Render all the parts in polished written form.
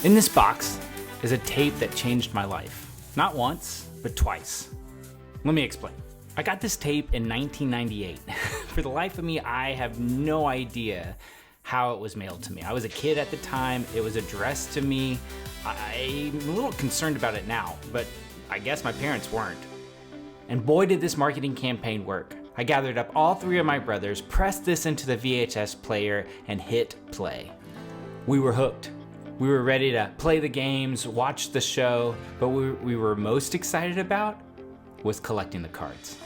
In this box is a tape that changed my life. Not once, but twice. Let me explain. I got this tape in 1998. For the life of me, I have no idea how it was mailed to me. I was a kid at the time. It was addressed to me. I'm a little concerned about it now, but I guess my parents weren't. And boy, did this marketing campaign work. I gathered up all three of my brothers, pressed this into the VHS player, and hit play. We were hooked. We were ready to play the games, watch the show, but what we were most excited about was collecting the cards.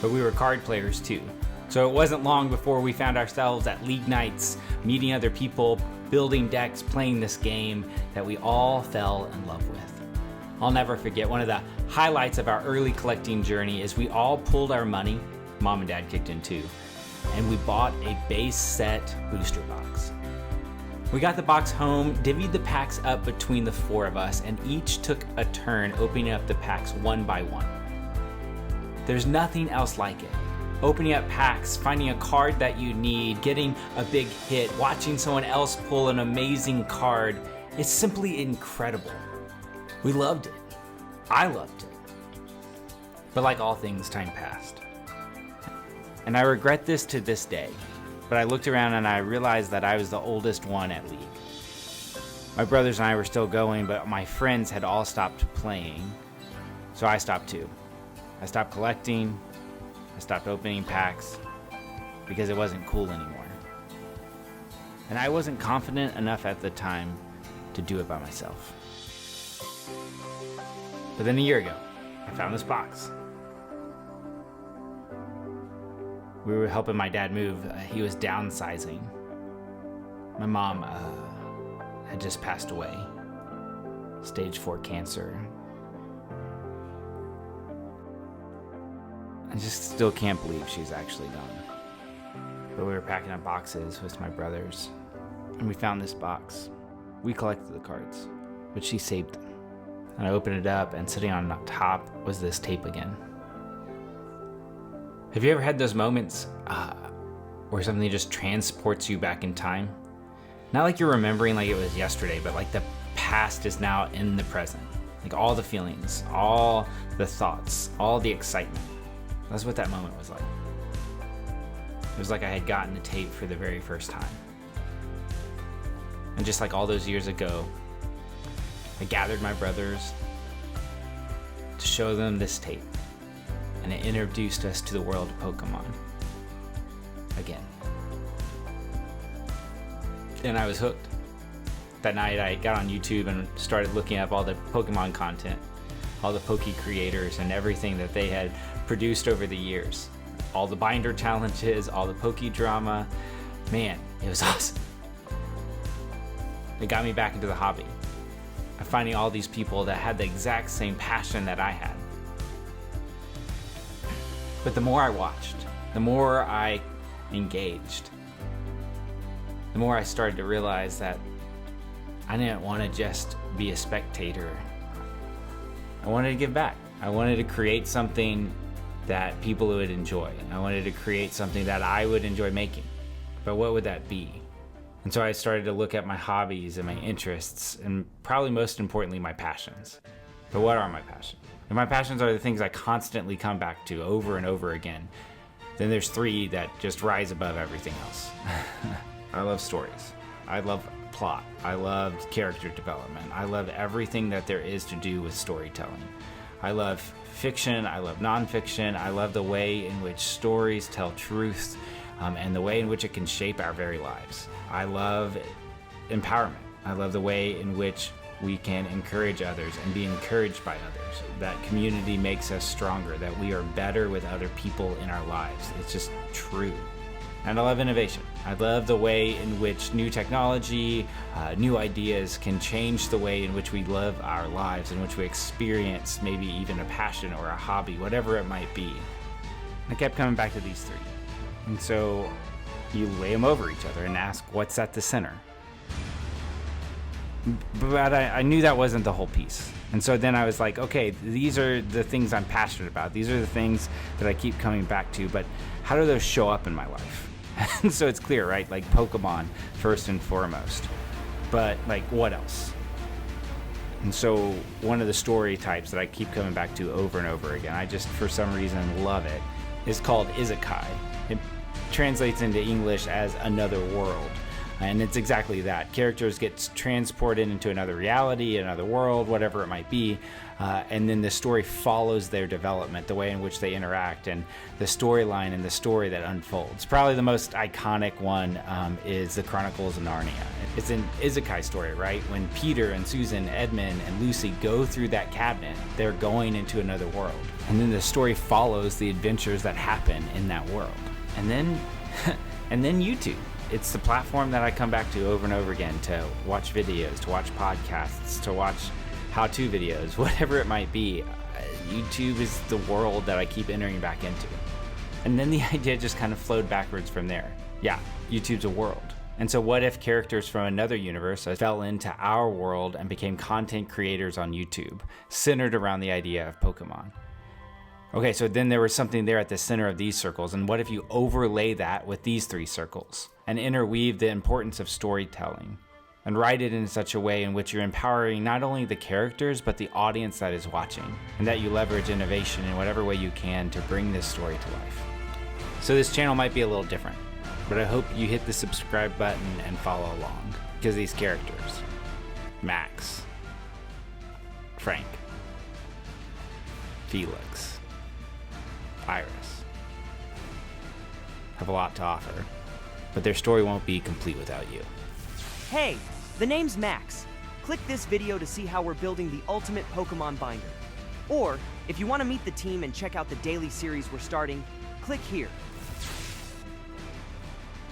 But we were card players too. So it wasn't long before we found ourselves at league nights, meeting other people, building decks, playing this game that we all fell in love with. I'll never forget, one of the highlights of our early collecting journey is we all pulled our money, Mom and Dad kicked in too, and we bought a base set booster box. We got the box home, divvied the packs up between the four of us, and each took a turn opening up the packs one by one. There's nothing else like it. Opening up packs, finding a card that you need, getting a big hit, watching someone else pull an amazing card. It's simply incredible. We loved it. I loved it. But like all things, time passed. And I regret this to this day. But I looked around and I realized that I was the oldest one at League. My brothers and I were still going, but my friends had all stopped playing. So I stopped too. I stopped collecting. I stopped opening packs because it wasn't cool anymore. And I wasn't confident enough at the time to do it by myself. But then a year ago, I found this box. We were helping my dad move. He was downsizing. My mom had just passed away. Stage 4 cancer. I just still can't believe she's actually gone. But we were packing up boxes with my brothers, and we found this box. We collected the cards, but she saved them. And I opened it up, and sitting on top was this tape again. Have you ever had those moments where something just transports you back in time? Not like you're remembering like it was yesterday, but like the past is now in the present. Like all the feelings, all the thoughts, all the excitement. That's what that moment was like. It was like I had gotten the tape for the very first time. And just like all those years ago, I gathered my brothers to show them this tape. And it introduced us to the world of Pokémon. Again. And I was hooked. That night I got on YouTube and started looking up all the Pokemon content, all the Poke creators and everything that they had produced over the years. All the binder challenges, all the Poke drama. Man, it was awesome. It got me back into the hobby. I'm finding all these people that had the exact same passion that I had. But the more I watched, the more I engaged, the more I started to realize that I didn't want to just be a spectator. I wanted to give back. I wanted to create something that people would enjoy. I wanted to create something that I would enjoy making. But what would that be? And so I started to look at my hobbies and my interests, and probably most importantly, my passions. But what are my passions? And my passions are the things I constantly come back to over and over again. Then there's three that just rise above everything else. I love stories. I love plot. I love character development. I love everything that there is to do with storytelling. I love fiction. I love nonfiction. I love the way in which stories tell truth and the way in which it can shape our very lives. I love empowerment. I love the way in which we can encourage others and be encouraged by others. That community makes us stronger, that we are better with other people in our lives. It's just true. And I love innovation. I love the way in which new technology, new ideas can change the way in which we live our lives, in which we experience maybe even a passion or a hobby, whatever it might be. I kept coming back to these three. And so you lay them over each other and ask, what's at the center? But I knew that wasn't the whole piece. And so then I was like, okay, these are the things I'm passionate about. These are the things that I keep coming back to, but how do those show up in my life? And so it's clear, right? Like Pokemon, first and foremost. But like, what else? And so one of the story types that I keep coming back to over and over again, I just for some reason love it, is called Isekai. It translates into English as another world. And it's exactly that. Characters get transported into another reality, another world, whatever it might be, and then the story follows their development, the way in which they interact, and the storyline and the story that unfolds. Probably the most iconic one is the Chronicles of Narnia. It's an Isekai story, right? When Peter and Susan, Edmund, and Lucy go through that cabinet, they're going into another world. And then the story follows the adventures that happen in that world. And then, and then YouTube. It's the platform that I come back to over and over again to watch videos, to watch podcasts, to watch how-to videos, whatever it might be. YouTube is the world that I keep entering back into. And then the idea just kind of flowed backwards from there. Yeah, YouTube's a world. And so what if characters from another universe fell into our world and became content creators on YouTube, centered around the idea of Pokemon? Okay, so then there was something there at the center of these circles, and what if you overlay that with these 3 circles and interweave the importance of storytelling and write it in such a way in which you're empowering not only the characters but the audience that is watching, and that you leverage innovation in whatever way you can to bring this story to life. So this channel might be a little different, but I hope you hit the subscribe button and follow along, because these characters, Max, Frank, Felix, Iris, have a lot to offer, but their story won't be complete without you. Hey, the name's Max. Click this video to see how we're building the ultimate Pokemon binder. Or, if you want to meet the team and check out the daily series we're starting, click here.